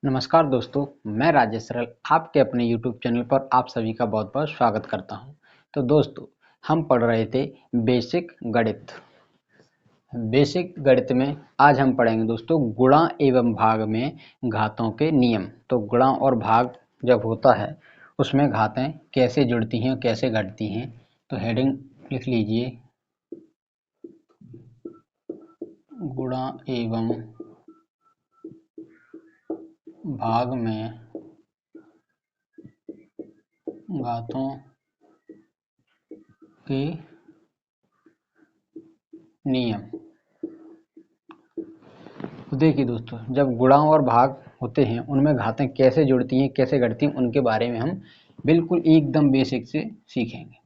नमस्कार दोस्तों, मैं राजेश सरल आपके अपने YouTube चैनल पर आप सभी का बहुत बहुत स्वागत करता हूं। तो दोस्तों, हम पढ़ रहे थे बेसिक गणित। बेसिक गणित में आज हम पढ़ेंगे दोस्तों गुणा एवं भाग में घातों के नियम। तो गुणा और भाग जब होता है उसमें घातें कैसे जुड़ती हैं, कैसे घटती हैं। तो हेडिंग लिख लीजिए, गुणा एवं भाग में घातों के नियम। तो देखिए दोस्तों, जब गुणा और भाग होते हैं उनमें घातें कैसे जुड़ती हैं, कैसे घटती हैं, उनके बारे में हम बिल्कुल एकदम बेसिक से सीखेंगे।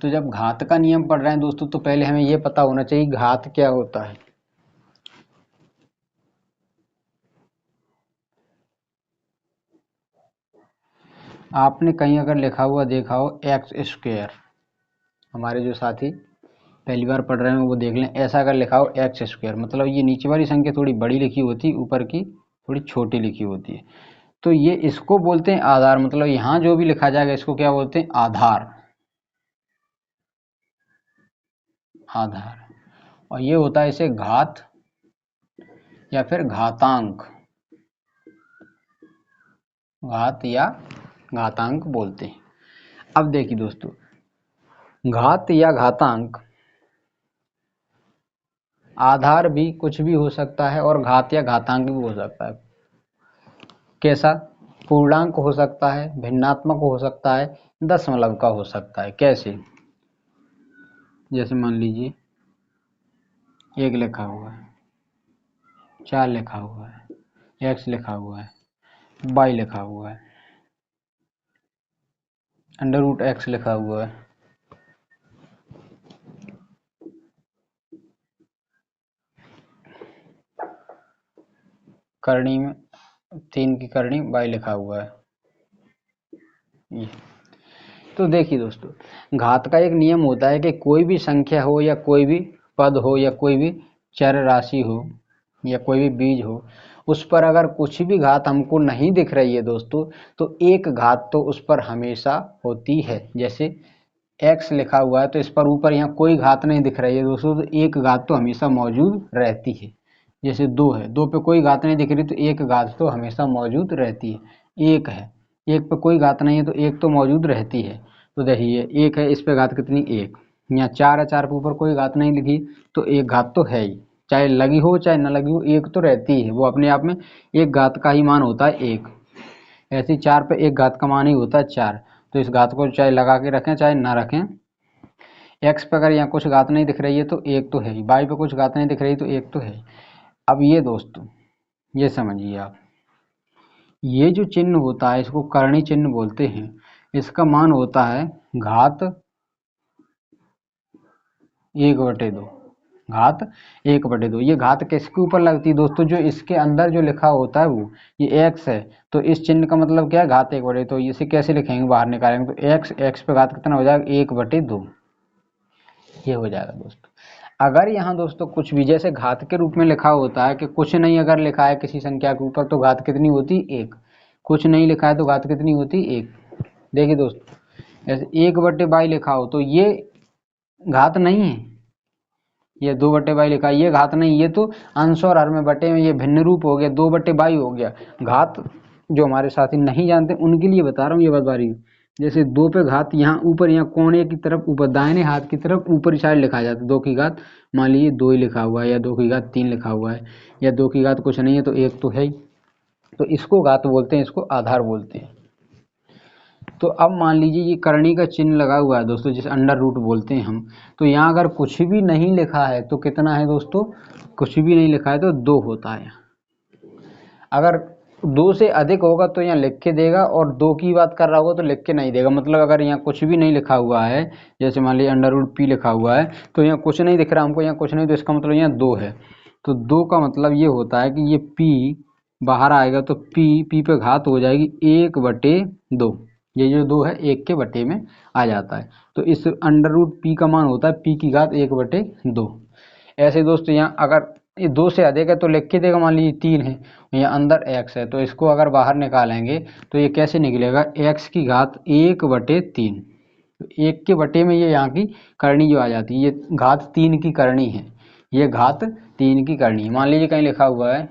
तो जब घात का नियम पढ़ रहे हैं दोस्तों, तो पहले हमें यह पता होना चाहिए घात क्या होता है। आपने कहीं अगर लिखा हुआ देखा हो एक्स स्क्वायर, हमारे जो साथी पहली बार पढ़ रहे हैं वो देख लें। ऐसा अगर लिखा हो एक्स स्क्वायर, मतलब ये नीचे वाली संख्या थोड़ी बड़ी लिखी होती है, ऊपर की थोड़ी छोटी लिखी होती है। तो ये इसको बोलते हैं आधार। मतलब यहाँ जो भी लिखा जाएगा इसको क्या बोलते हैं? आधार। आधार। और ये होता है इसे घात या फिर घातांक, घात या घातांक बोलते हैं। अब देखिए दोस्तों, घात या घातांक आधार भी कुछ भी हो सकता है और घात या घातांक भी हो सकता है। कैसा? पूर्णांक हो सकता है, भिन्नात्मक हो सकता है, दशमलव का हो सकता है। कैसे? जैसे मान लीजिए 1 लिखा हुआ है, 4 लिखा हुआ है, x लिखा हुआ है, y लिखा हुआ है, अंडर रूट x लिखा हुआ है, करनी में 3 की करनी y लिखा हुआ है। ये तो देखिए दोस्तों, घात का एक नियम होता है कि कोई भी संख्या हो या कोई भी पद हो या कोई भी चर राशि हो या कोई भी बीज हो, उस पर अगर कुछ भी घात हमको नहीं दिख रही है दोस्तों, तो एक घात तो उस पर हमेशा होती है। जैसे x लिखा हुआ है तो इस पर ऊपर यहाँ कोई घात नहीं दिख रही है दोस्तों, तो एक घात तो हमेशा मौजूद रहती है। जैसे 2 है, 2 पे कोई घात नहीं दिख रही तो एक घात तो हमेशा मौजूद रहती है। 1 है, 1 पे कोई घात नहीं है तो एक तो मौजूद रहती है। तो देखिए 1 है, इस पे घात कितनी? 1। यहाँ 4 है, 4 पे ऊपर कोई घात नहीं लिखी तो एक घात तो है ही। चाहे लगी हो चाहे न लगी हो, एक तो रहती है। वो अपने आप में एक घात का ही मान होता है 1। ऐसे 4 पे एक घात का मान ही होता है 4। तो इस घात को चाहे लगा के रखें चाहे ना रखें। x पे अगर यहाँ कुछ घात नहीं दिख रही है तो एक तो है ही, y पे कुछ घात नहीं दिख रही तो एक तो है। अब ये दोस्तों, ये समझिए आप, ये जो चिन्ह होता है इसको करणी चिन्ह बोलते हैं। इसका मान होता है घात 1/2। घात 1/2। ये घात किसके ऊपर लगती है दोस्तों? जो इसके अंदर जो लिखा होता है वो, ये x है तो इस चिन्ह का मतलब क्या है? घात 1/2। तो इसे कैसे लिखेंगे? बाहर निकालेंगे तो x पे घात कितना हो जाएगा? 1/2। ये हो जाएगा दोस्तों। अगर यहाँ दोस्तों कुछ भी जैसे घात के रूप में लिखा होता है कि कुछ नहीं अगर लिखा है किसी संख्या के ऊपर तो घात कितनी होती? 1। कुछ नहीं लिखा है तो घात कितनी होती? 1। देखिए दोस्तों, जैसे 1/22 लिखा हो तो ये घात नहीं है। ये 2/22 लिखा है, ये घात नहीं, ये तो अंश और हर में बटे में ये भिन्न रूप हो गया, 2/22 हो गया। घात जो हमारे साथी नहीं जानते उनके लिए बता रहा हूँ ये बता रही हूँ। जैसे 2 पे घात यहाँ ऊपर, यहाँ कोने की तरफ ऊपर दाहिने हाथ की तरफ ऊपरी साइड लिखा जाता है 2 की घात। मान लीजिए 2 ही लिखा हुआ है या 2 की घात 3 लिखा हुआ है या 2 की घात कुछ नहीं है तो एक तो है ही। तो इसको घात बोलते हैं, इसको आधार बोलते हैं। तो अब मान लीजिए ये करणी का चिन्ह लगा हुआ है दोस्तों, जिसे अंडर रूट बोलते हैं हम। तो यहाँ अगर कुछ भी नहीं लिखा है तो कितना है दोस्तों? कुछ भी नहीं लिखा है तो 2 होता है। अगर 2 से अधिक होगा तो यहाँ लिख के देगा, और 2 की बात कर रहा होगा तो लिख के नहीं देगा। मतलब अगर यहाँ कुछ भी नहीं लिखा हुआ है, जैसे मान लीजिए अंडर रूट p लिखा हुआ है तो यहाँ कुछ नहीं दिख रहा हमको, यहाँ कुछ नहीं, तो इसका मतलब यहाँ 2 है। तो 2 का मतलब ये होता है कि ये p बाहर आएगा तो p पे घात हो जाएगी 1/2। ये जो 2 है 1 के बटे में आ जाता है। तो इस अंडर रूट p का मान होता है p की घात 1/2। ऐसे दोस्तों यहाँ अगर ये 2 से अधिक है तो लिख के देगा, मान लीजिए 3 है, यहाँ अंदर x है, तो इसको अगर बाहर निकालेंगे तो ये कैसे निकलेगा, x की घात 1/3। तो 1 के बटे में ये यहाँ की करनी जो आ जाती है, ये घात 3 की करनी है, ये घात 3 की करनी है। मान लीजिए कहीं लिखा हुआ है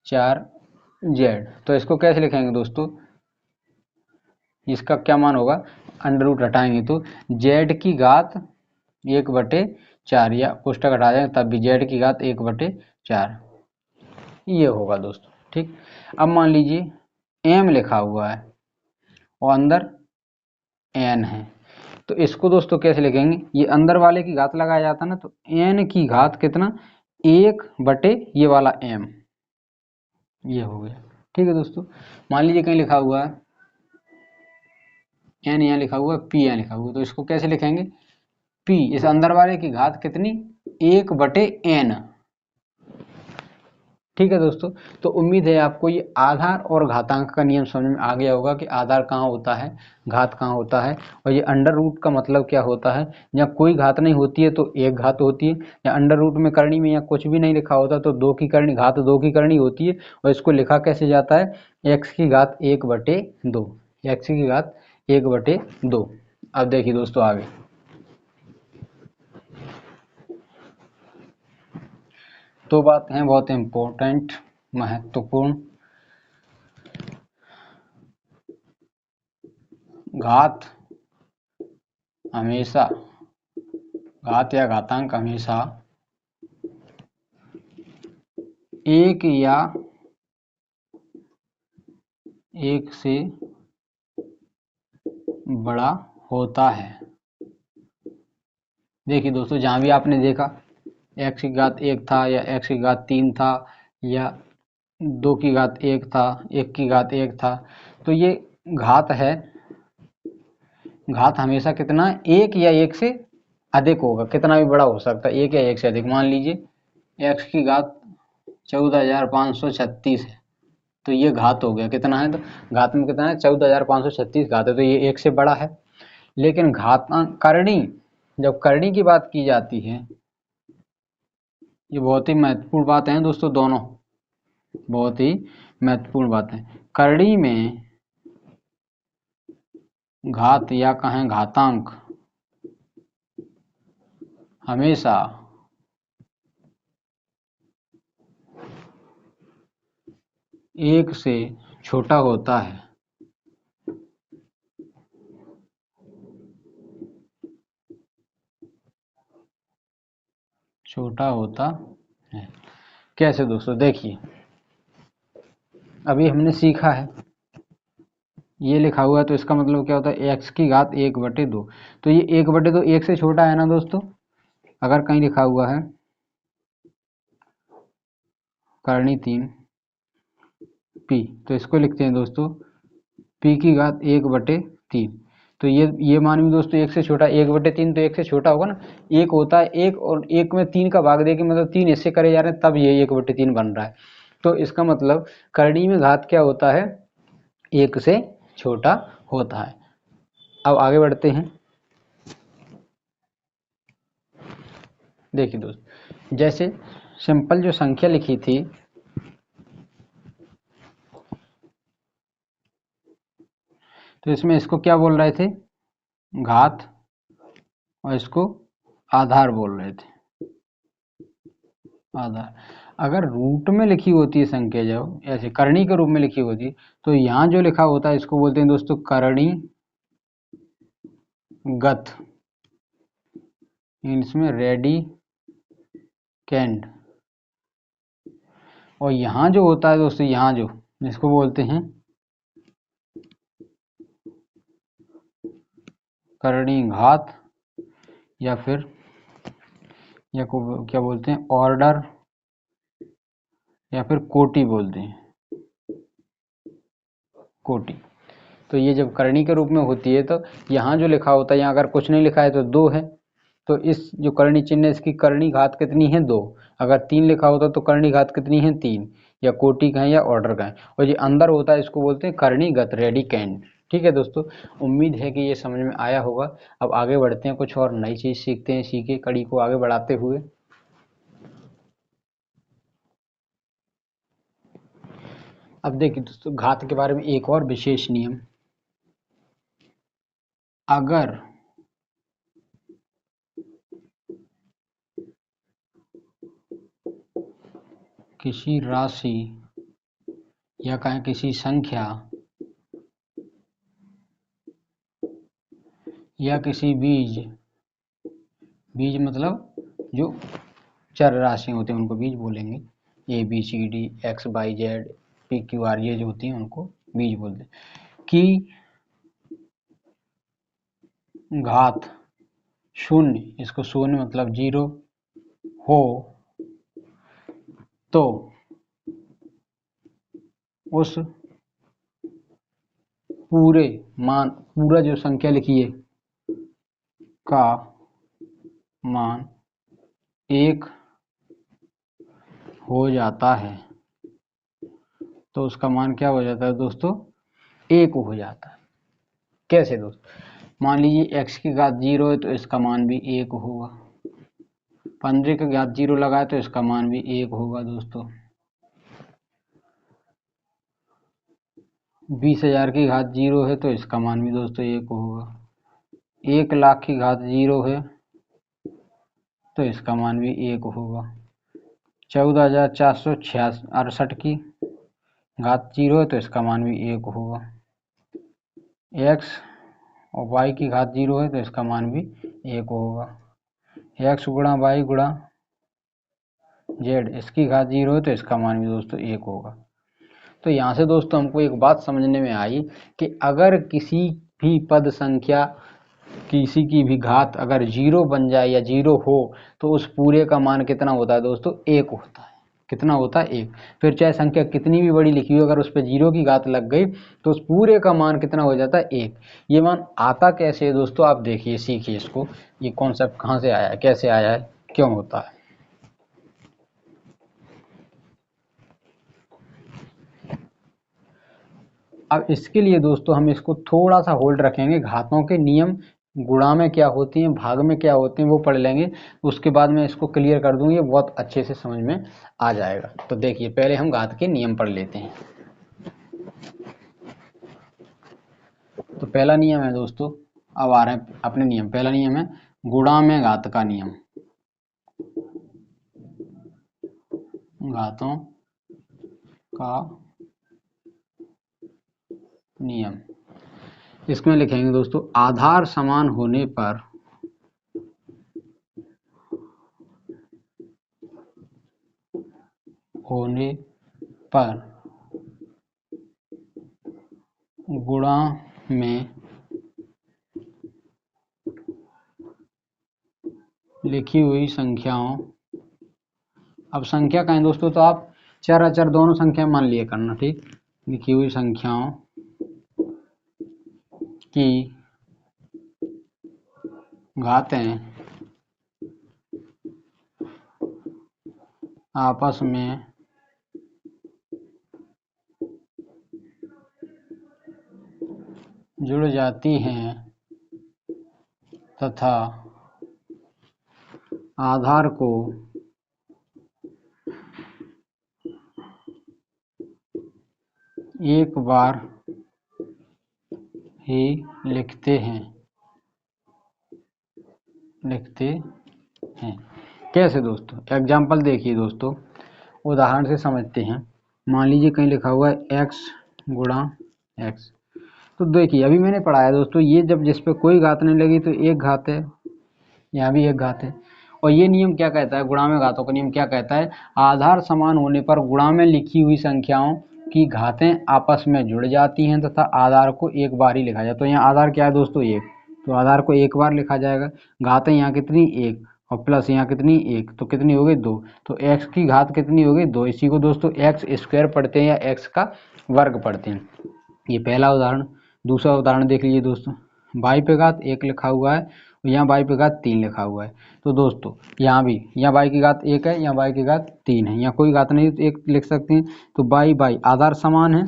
4z, तो इसको कैसे लिखेंगे दोस्तों, इसका क्या मान होगा, अंडर रूट हटाएंगे तो z की घात 1/4, या पुस्तक हटा देंगे तब भी z की घात 1/4 ये होगा दोस्तों। ठीक, अब मान लीजिए m लिखा हुआ है और अंदर n है, तो इसको दोस्तों कैसे लिखेंगे, ये अंदर वाले की घात लगाया जाता है ना, तो n की घात कितना, 1/, ये वाला m, ये हो गया। ठीक है दोस्तों, मान लीजिए कहीं लिखा हुआ है n, यहाँ लिखा हुआ है p, यहाँ लिखा हुआ है, तो इसको कैसे लिखेंगे, p इस अंदर वाले की घात कितनी, 1/n। ठीक है दोस्तों, तो उम्मीद है आपको ये आधार और घातांक का नियम समझ में आ गया होगा कि आधार कहाँ होता है, घात कहाँ होता है, और ये अंडर रूट का मतलब क्या होता है। जब कोई घात नहीं होती है तो एक घात होती है, या अंडर रूट में करनी में या कुछ भी नहीं लिखा होता तो 2 की करनी, घात 2 की करनी होती है, और इसको लिखा कैसे जाता है, x की घात 1/2, x की घात 1/2। अब देखिए दोस्तों आगे, तो बात है बहुत इम्पोर्टेंट, महत्वपूर्ण, घात हमेशा, घात या घातांक हमेशा एक या एक से बड़ा होता है। देखिए दोस्तों, जहां भी आपने देखा x की घात 1 था, या x की घात 3 था, या 2 की घात 1 था, 1 की घात 1 था, तो ये घात है, घात हमेशा कितना, एक या एक से अधिक होगा, कितना भी बड़ा हो सकता है, एक या एक से अधिक। मान लीजिए x की घात 14,536 है, तो ये घात हो गया, कितना है, तो घात में कितना है, 14,536 घात है, तो ये एक से बड़ा है। लेकिन घातांक करनी, जब करनी की बात की जाती है, ये बहुत ही महत्वपूर्ण बात है दोस्तों, दोनों बहुत ही महत्वपूर्ण बात है। करनी में घात या कहें घातांक हमेशा एक से छोटा होता है। छोटा होता है कैसे दोस्तों, देखिए अभी हमने सीखा है, ये लिखा हुआ है, तो इसका मतलब क्या होता है, x की घात 1/2, तो ये 1/2 एक से छोटा है ना दोस्तों। अगर कहीं लिखा हुआ है करनी 3 p, तो इसको लिखते हैं दोस्तों p की घात 1/3, तो ये मान भी दोस्तों एक से छोटा, 1/3 तो एक से छोटा होगा ना, एक होता है एक, और एक में 3 का भाग देके मतलब 3 इससे करे जा रहे हैं, तब ये 1/3 बन रहा है। तो इसका मतलब करनी में घात क्या होता है, एक से छोटा होता है। अब आगे बढ़ते हैं। देखिए दोस्त, जैसे सिंपल जो संख्या लिखी थी, तो इसमें इसको क्या बोल रहे थे, घात, और इसको आधार बोल रहे थे, आधार। अगर रूट में लिखी होती है संख्या, जब ऐसे करणी के रूप में लिखी होती है, तो यहाँ जो लिखा होता है इसको बोलते हैं दोस्तों करणी गत, इसमें रेडी कैंड। और यहाँ जो होता है दोस्तों, यहाँ जो इसको बोलते हैं करणी घात, या फिर या को क्या बोलते हैं, ऑर्डर, या फिर कोटि बोलते हैं, कोटि। तो ये जब करणी के रूप में होती है, तो यहाँ जो लिखा होता है, यहाँ अगर कुछ नहीं लिखा है तो 2 है, तो इस जो करणी चिन्ह है इसकी करणी घात कितनी है, 2। अगर 3 लिखा होता तो करणी घात कितनी है, 3, या कोटि का है या ऑर्डर का है। और ये अंदर होता है इसको बोलते हैं करणी गत, रेडी कैंड। ठीक है दोस्तों, उम्मीद है कि ये समझ में आया होगा। अब आगे बढ़ते हैं, कुछ और नई चीज़ सीखते हैं, सीखे कड़ी को आगे बढ़ाते हुए। अब देखिए दोस्तों घात के बारे में एक और विशेष नियम, अगर किसी राशि या कहें किसी संख्या या किसी बीज मतलब जो चर राशि होते हैं उनको बीज बोलेंगे, ABCD XYZ PQR ये जो होती हैं उनको बीज बोलते हैं, कि घात शून्य, इसको शून्य मतलब 0 हो तो उस पूरे मान, पूरा जो संख्या लिखी है का मान 1 हो जाता है, तो उसका मान क्या हो जाता है दोस्तों, 1 हो जाता है। कैसे दोस्तों, मान लीजिए x की घात 0 है तो इसका मान भी 1 होगा, 15 की घात 0 लगाए तो इसका मान भी 1 होगा दोस्तों, 20,000 की घात 0 है तो इसका मान भी दोस्तों 1 होगा, 1 लाख की घात 0 है तो इसका मान भी 1 होगा, 14,468 की घात 0 है तो इसका मान भी 1 होगा, x और y की घात 0 है तो इसका मान भी 1 होगा, x गुणा y गुणा z इसकी घात 0 है तो इसका मान भी दोस्तों 1 होगा। तो यहाँ से दोस्तों हमको एक बात समझने में आई कि अगर किसी भी पद संख्या किसी की भी घात अगर 0 बन जाए या 0 हो तो उस पूरे का मान कितना होता है दोस्तों, 1 होता है। कितना होता है, 1। फिर चाहे संख्या कितनी भी बड़ी लिखी हो, अगर उस पर 0 की घात लग गई तो उस पूरे का मान कितना हो जाता है, 1। ये मान आता कैसे है दोस्तों, आप देखिए, सीखिए इसको, ये कॉन्सेप्ट कहाँ से आया है, कैसे आया है, क्यों होता है। अब इसके लिए दोस्तों हम इसको थोड़ा सा होल्ड रखेंगे, घातों के नियम गुणा में क्या होती हैं, भाग में क्या होते हैं वो पढ़ लेंगे, उसके बाद मैं इसको क्लियर कर दूंगी, ये बहुत अच्छे से समझ में आ जाएगा। तो देखिए पहले हम घात के नियम पढ़ लेते हैं। तो पहला नियम है दोस्तों, अब आ रहे हैं अपने नियम। पहला नियम है गुणा में घात का नियम, घातों का नियम। इसमें लिखेंगे दोस्तों, आधार समान होने पर गुणा में लिखी हुई संख्याओं, अब संख्या कहें दोस्तों तो आप चर अचर दोनों संख्या मान लिया करना, ठीक। लिखी हुई संख्याओं की घातें आपस में जुड़ जाती हैं तथा आधार को एक बार ही लिखते हैं। कैसे दोस्तों, एग्जाम्पल देखिए दोस्तों, उदाहरण से समझते हैं। मान लीजिए कहीं लिखा हुआ है x गुणा x, तो देखिए अभी मैंने पढ़ाया दोस्तों, ये जब जिस पे कोई घात नहीं लगी तो एक घात है, यहाँ भी एक घात है। और ये नियम क्या कहता है, गुणा में घातों का नियम क्या कहता है, आधार समान होने पर गुणा में लिखी हुई संख्याओं की घातें आपस में जुड़ जाती हैं तथा आधार को एक बार ही लिखा जाए। तो यहाँ आधार क्या है दोस्तों, 1, तो आधार को एक बार लिखा जाएगा। घातें यहाँ कितनी, 1, और प्लस यहाँ कितनी, 1, तो कितनी हो गई, 2। तो x की घात कितनी हो गई, 2। इसी को दोस्तों एक्स स्क्वायर पढ़ते हैं या x का वर्ग पढ़ते हैं। ये पहला उदाहरण। दूसरा उदाहरण देख लीजिए दोस्तों, y पे घात 1 लिखा हुआ है, यहाँ y पे घात 3 लिखा हुआ है। तो दोस्तों यहाँ भी, यहाँ y की घात 1 है, यहाँ y की घात 3 है, यहाँ कोई घात नहीं तो 1 लिख सकते हैं। तो y आधार समान है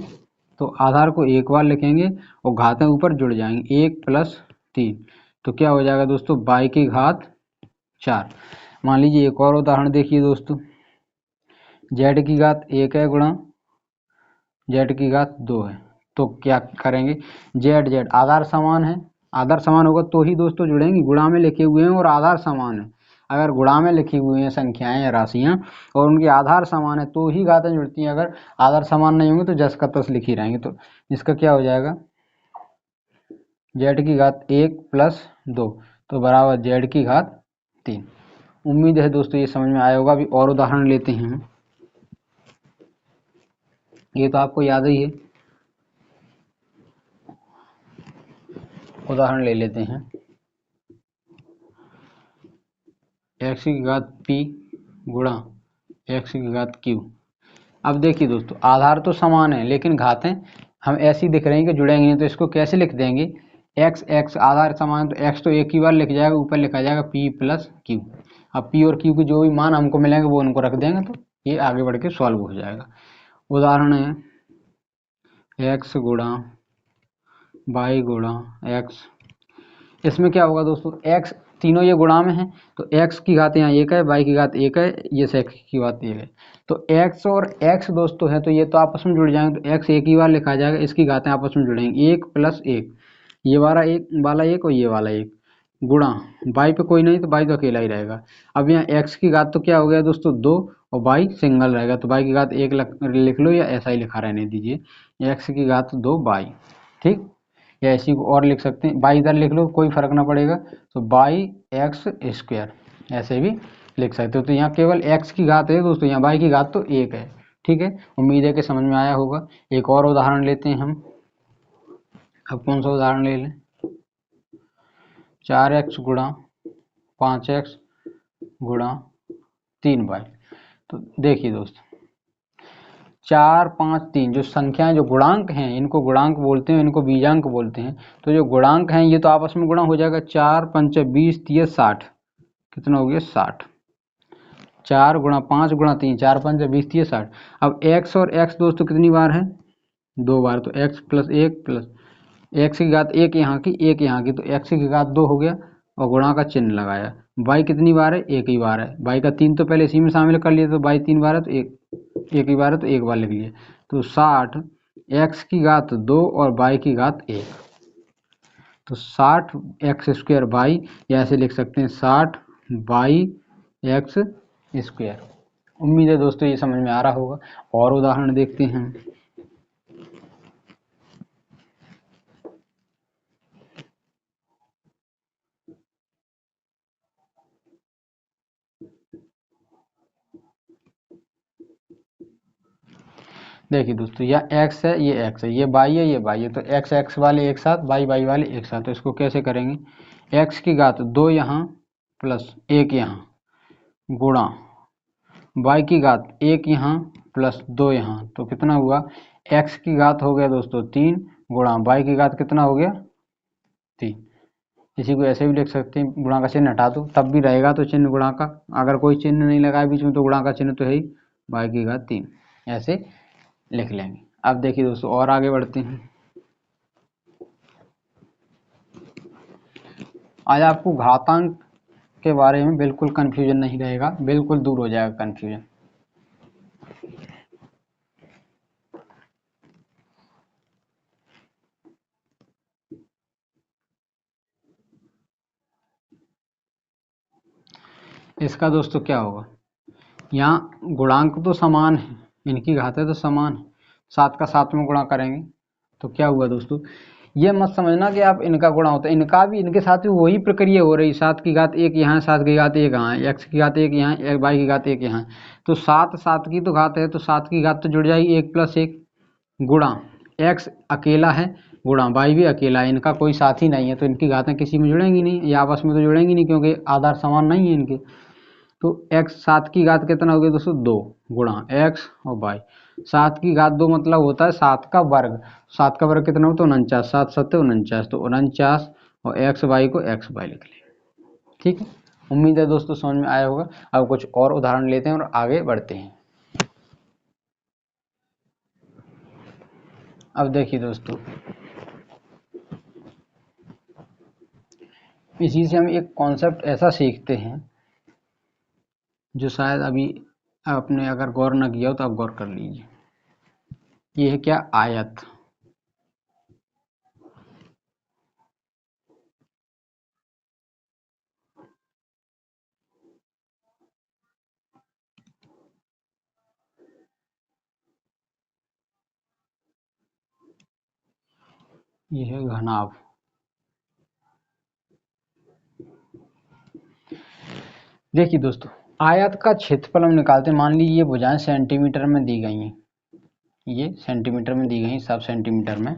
तो आधार को एक बार लिखेंगे और घातें ऊपर जुड़ जाएंगी, 1 + 3, तो क्या हो जाएगा दोस्तों, y की घात 4। मान लीजिए एक और उदाहरण देखिए दोस्तों, z की घात 1 है गुणा जेड की घात 2 है। तो क्या करेंगे, जेड जेड आधार समान है, आधार समान होगा तो ही दोस्तों जुड़ेंगी। गुणा में लिखे हुए हैं और आधार समान है, अगर गुणा में लिखी हुई हैं संख्याएं या राशियां और उनके आधार समान है तो ही घातें जुड़ती हैं। अगर आधार समान नहीं होंगे तो जस का तस लिखी रहेंगे। तो इसका क्या हो जाएगा, जेड की घात 1 प्लस 2 तो बराबर जेड की घात 3। उम्मीद है दोस्तों ये समझ में आया होगा। अभी और उदाहरण लेते हैं, ये तो आपको याद ही है। उदाहरण ले लेते हैं, एक्स की घात p गुणा एक्स की घात q। अब देखिए दोस्तों आधार तो समान है लेकिन घातें हम ऐसी दिख रही हैं कि जुड़ेंगी नहीं। तो इसको कैसे लिख देंगे, एक्स एक्स आधार समान तो एक्स तो एक ही बार लिख जाएगा, ऊपर लिखा जाएगा p प्लस q। अब p और q के जो भी मान हमको मिलेंगे वो उनको रख देंगे तो ये आगे बढ़ के सॉल्व हो जाएगा। उदाहरण है एक्स गुणा वाई गुणा एक्स। इसमें क्या होगा दोस्तों, x तीनों ये गुणा में है तो x की घात यहाँ 1 है, y की घात 1 है, ये से x की घात 1 है। तो x और x दोस्तों है तो ये तो आपस में जुड़ जाएंगे। तो x एक ही बार लिखा जाएगा, इसकी घातें आपस में जुड़ेंगी 1 प्लस 1, ये वाला एक और ये वाला एक गुणा y पे कोई नहीं तो y तो अकेला ही रहेगा। अब यहाँ x की घात तो क्या हो गया दोस्तों 2 और y सिंगल रहेगा तो y की घात 1 लिख लो या ऐसा ही लिखा रहने दीजिए, x की घात 2y। ठीक, या इसी को और लिख सकते हैं, बाई इधर लिख लो कोई फर्क ना पड़ेगा तो बाई एक्स स्क्वायर ऐसे भी लिख सकते हो। तो यहाँ केवल x की घात है दोस्तों, यहाँ y की घात तो 1 है। ठीक है, उम्मीद है कि समझ में आया होगा। एक और उदाहरण लेते हैं हम। अब कौन सा उदाहरण ले लें, 4x गुणा 5x गुणा 3y। तो देखिए दोस्तों 4 5 3 जो संख्याएं जो गुणांक हैं इनको गुणांक बोलते हैं, इनको बीजांक बोलते हैं। तो जो गुणांक हैं ये तो आपस में गुणा हो जाएगा, 4 5 20 30 60, कितना हो गया 60। 4 गुणा 5 गुणा 3, 4 5 20 30 60। अब x और x दोस्तों कितनी बार है, 2 बार। तो x प्लस 1 प्लस x की घात 1 यहाँ की 1 यहाँ की, तो x की घात 2 हो गया और गुणा का चिन्ह लगाया। y कितनी बार है, एक ही बार है। y का 3 तो पहले इसी में शामिल कर लिया, तो y 3 बार है तो एक ही बार है तो एक बार लिख लिए। तो 60 x की घात 2 और y की घात 1, तो 60 एक्स स्क्वायर वाई, या ऐसे लिख सकते हैं 60 वाई एक्स स्क्वायर। उम्मीद है दोस्तों ये समझ में आ रहा होगा। और उदाहरण देखते हैं, देखिए दोस्तों यह x है ये x है, ये y है ये y है। तो x x वाले एक साथ, y y वाले एक साथ। तो इसको कैसे करेंगे, x की घात 2 यहाँ प्लस 1 यहाँ गुणा y की घात 1 यहाँ प्लस 2 यहाँ, तो कितना हुआ, x की घात हो गया दोस्तों 3 गुणा y की घात कितना हो गया 3। इसी को ऐसे भी लिख सकते हैं, गुणा का चिन्ह हटा दो तब भी रहेगा तो चिन्ह गुणा का, अगर कोई चिन्ह नहीं लगाए बीच में तो गुणा का चिन्ह तो है ही, y की घात 3 ऐसे लिख लेंगे। अब देखिए दोस्तों और आगे बढ़ते हैं। आज आपको घातांक के बारे में बिल्कुल कंफ्यूजन नहीं रहेगा, बिल्कुल दूर हो जाएगा कंफ्यूजन। इसका दोस्तों क्या होगा, यहाँ गुणांक तो समान है, इनकी घातें तो समान है, 7 का 7 में गुणा करेंगे तो क्या हुआ दोस्तों, ये मत समझना कि आप इनका गुणा होता है, इनका भी इनके साथ भी वही प्रक्रिया हो रही। 7 की घात 1 यहाँ, 7 की घात 1 यहाँ, x की घात 1 यहाँ, y की घात 1 यहाँ। तो 7 7 की तो घात है तो 7 की घात तो जुड़ जाएगी 1 प्लस 1 गुणा x अकेला है गुणा y भी अकेला है, इनका कोई साथी नहीं है तो इनकी घातें किसी में जुड़ेंगी नहीं, ये आपस में तो जुड़ेंगी नहीं क्योंकि आधार समान नहीं है इनके। तो x 7 की घात कितना हो गया दोस्तों 2 गुणा x और y। 7 की घात 2 मतलब होता है 7 का वर्ग, 7 का वर्ग कितना होता है 49, 7 7 49, तो 49 और एक्स वाई को एक्स वाई लिख लिया। ठीक है, उम्मीद है दोस्तों समझ में आया होगा। अब कुछ और उदाहरण लेते हैं और आगे बढ़ते हैं। अब देखिए दोस्तों इसी से हम एक कॉन्सेप्ट ऐसा सीखते हैं जो शायद अभी आपने अगर गौर न किया हो तो आप गौर कर लीजिए। ये है क्या, आयत। ये है घनाभ। देखिए दोस्तों, आयत का क्षेत्रफल हम निकालते हैं। मान लीजिए ये भुजाएं सेंटीमीटर में दी गई हैं, ये सेंटीमीटर में दी गई, सब सेंटीमीटर में।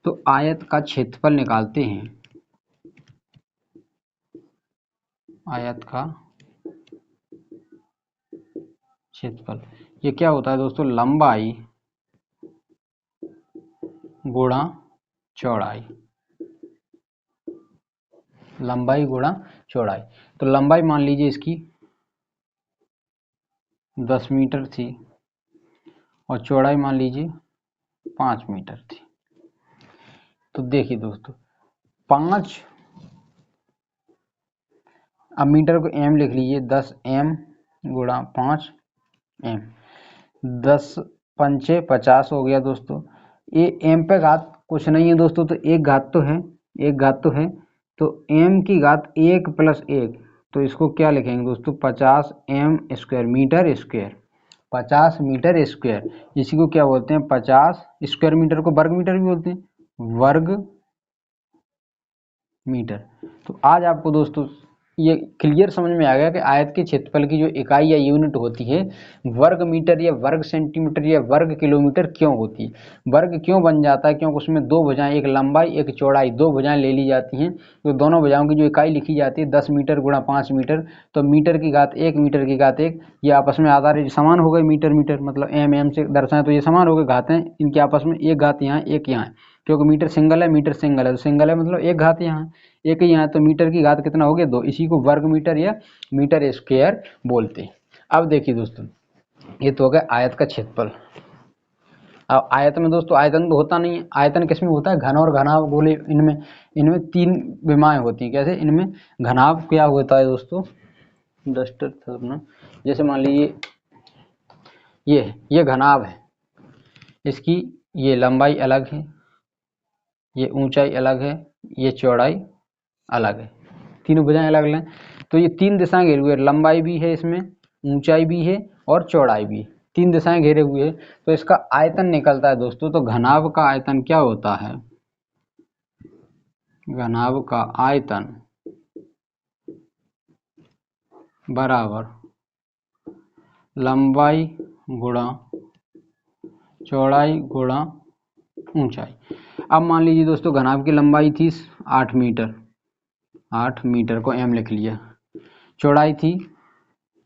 तो आयत का क्षेत्रफल निकालते हैं। आयत का क्षेत्रफल ये क्या होता है दोस्तों, लंबाई गुणा चौड़ाई। लंबाई गुणा चौड़ाई। तो लंबाई मान लीजिए इसकी 10 मीटर थी और चौड़ाई मान लीजिए 5 मीटर थी। तो देखिए दोस्तों, 5, अब मीटर को एम लिख लीजिए, 10 एम गुणा 5 एम, 10 पंचे 50 हो गया दोस्तों। ये एम पे घात कुछ नहीं है दोस्तों, तो एक घात तो है, एक घात तो है, तो एम की घात 1 + 1, तो इसको क्या लिखेंगे दोस्तों, 50 m square, metre square, 50 metre square. इसी को क्या बोलते हैं, 50 स्क्वायर मीटर को वर्ग मीटर भी बोलते हैं, वर्ग मीटर। तो आज आपको दोस्तों ये क्लियर समझ में आ गया कि आयत के क्षेत्रफल की जो इकाई या यूनिट होती है वर्ग मीटर या वर्ग सेंटीमीटर या वर्ग किलोमीटर क्यों होती है। वर्ग क्यों बन जाता है, क्योंकि उसमें दो भुजाएं, एक लंबाई एक चौड़ाई, दो भुजाएं ले ली जाती हैं। तो दोनों भुजाओं की जो इकाई लिखी जाती है 10 मीटर गुणा 5 मीटर, तो मीटर की घात 1 मीटर की घात 1, ये आपस में आधार समान हो गए। मीटर मीटर मतलब एम एम से दर्शाएं तो ये समान हो गए, घातें इनके आपस में, एक घात यहाँ एक यहाँ है, क्योंकि मीटर सिंगल है, मीटर सिंगल है, तो सिंगल है मतलब एक घात यहाँ एक ही यहाँ, तो मीटर की घात कितना हो गया, 2। इसी को वर्ग मीटर या मीटर स्क्वायर बोलते हैं। अब देखिए दोस्तों, ये तो हो गया आयत का क्षेत्रफल। अब आयत में दोस्तों आयतन तो होता नहीं है, आयतन किसमें होता है, घन और घनाभ गोले, इनमें इनमें 3 विमाएं होती हैं। कैसे, इनमें घनाभ क्या होता है दोस्तों, डस्टर था अपना, जैसे मान लीजिए ये घनाभ है, इसकी ये लंबाई अलग है, ये ऊंचाई अलग है, ये चौड़ाई अलग है, तीनों भुजाएं अलग अलग। तो ये 3 दिशाएं घेरे हुए, लंबाई भी है इसमें, ऊंचाई भी है और चौड़ाई भी, 3 दिशाएं घेरे हुए है। तो इसका आयतन निकलता है दोस्तों। तो घनाभ का आयतन क्या होता है, घनाभ का आयतन बराबर लंबाई गुणा चौड़ाई गुणा ऊंचाई। अब मान लीजिए दोस्तों, घनाभ की लंबाई थी 8 मीटर, 8 मीटर को एम लिख लिया, चौड़ाई थी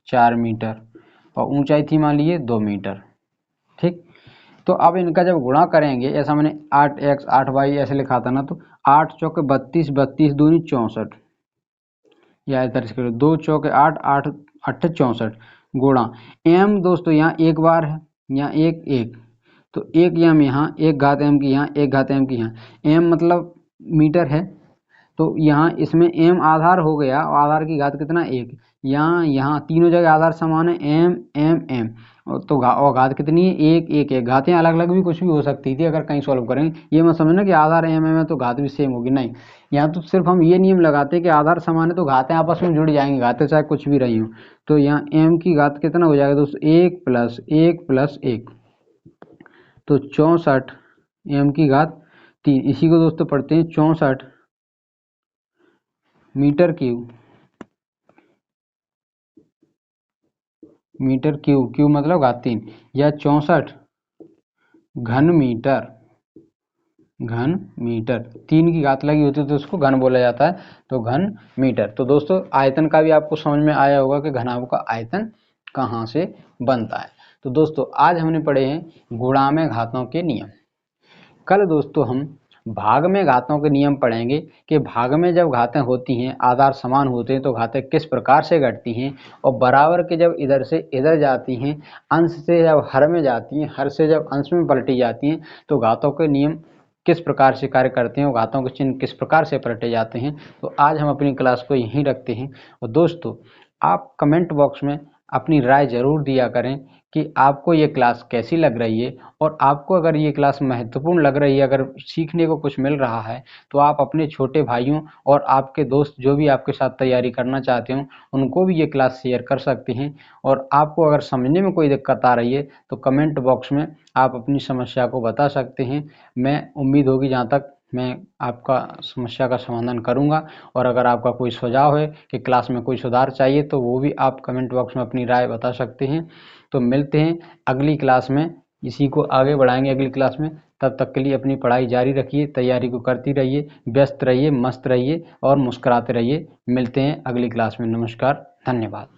4 मीटर और ऊंचाई थी मान लीजिए 2 मीटर। ठीक, तो अब इनका जब गुणा करेंगे, ऐसा मैंने 8x 8y ऐसे लिखा था ना, तो 8 चौके 32, 32 दूनी 64, या इधर से करो 2 चौके 8, 8 8 64 गुणा m दोस्तों, यहाँ एक बार है, यहाँ एक एक, तो एक m यहाँ, एक घात m की यहाँ, एक घात m की यहाँ, m मतलब मीटर है, तो यहाँ इसमें m आधार हो गया और आधार की घात कितना, 1। यहाँ तीनों जगह आधार समान है, m m m, तो और घात कितनी है, 1 1 1। घातें अलग अलग भी कुछ भी हो सकती थी अगर कहीं सॉल्व करेंगे, ये मत समझना कि आधार m m है तो घात भी सेम होगी, नहीं। यहाँ तो सिर्फ हम ये नियम लगाते हैं कि आधार समान है तो घातें आपस में जुड़ जाएंगी, घातें चाहे कुछ भी रही हो। तो यहाँ m की घात कितना हो जाएगा दोस्तों, 1 + 1 + 1, तो 64 m की घात 3। इसी को दोस्तों पढ़ते हैं 64 metre cube, metre cube, cube मतलब घात 3, या 64 घन मीटर, घन मीटर, 3 की घात लगी होती है तो उसको घन बोला जाता है, तो घन मीटर। तो दोस्तों आयतन का भी आपको समझ में आया होगा कि घनाभ का आयतन कहाँ से बनता है। तो दोस्तों आज हमने पढ़े हैं गुणा में घातों के नियम। कल दोस्तों हम भाग में घातों के नियम पढ़ेंगे कि भाग में जब घातें होती हैं, आधार समान होते हैं, तो घातें किस प्रकार से घटती हैं, और बराबर के जब इधर से इधर जाती हैं, अंश से जब हर में जाती हैं, हर से जब अंश में पलटी जाती हैं, तो घातों के नियम किस प्रकार से कार्य करते हैं और घातों के चिन्ह किस प्रकार से पलटे जाते हैं। तो आज हम अपनी क्लास को यहीं रखते हैं। और दोस्तों आप कमेंट बॉक्स में अपनी राय जरूर दिया करें कि आपको ये क्लास कैसी लग रही है, और आपको अगर ये क्लास महत्वपूर्ण लग रही है, अगर सीखने को कुछ मिल रहा है, तो आप अपने छोटे भाइयों और आपके दोस्त जो भी आपके साथ तैयारी करना चाहते हो उनको भी ये क्लास शेयर कर सकते हैं। और आपको अगर समझने में कोई दिक्कत आ रही है तो कमेंट बॉक्स में आप अपनी समस्या को बता सकते हैं। मैं उम्मीद होगी जहाँ तक मैं आपका समस्या का समाधान करूंगा। और अगर आपका कोई सुझाव है कि क्लास में कोई सुधार चाहिए तो वो भी आप कमेंट बॉक्स में अपनी राय बता सकते हैं। तो मिलते हैं अगली क्लास में, इसी को आगे बढ़ाएंगे अगली क्लास में। तब तक के लिए अपनी पढ़ाई जारी रखिए, तैयारी को करती रहिए, व्यस्त रहिए, मस्त रहिए और मुस्कुराते रहिए। मिलते हैं अगली क्लास में। नमस्कार, धन्यवाद।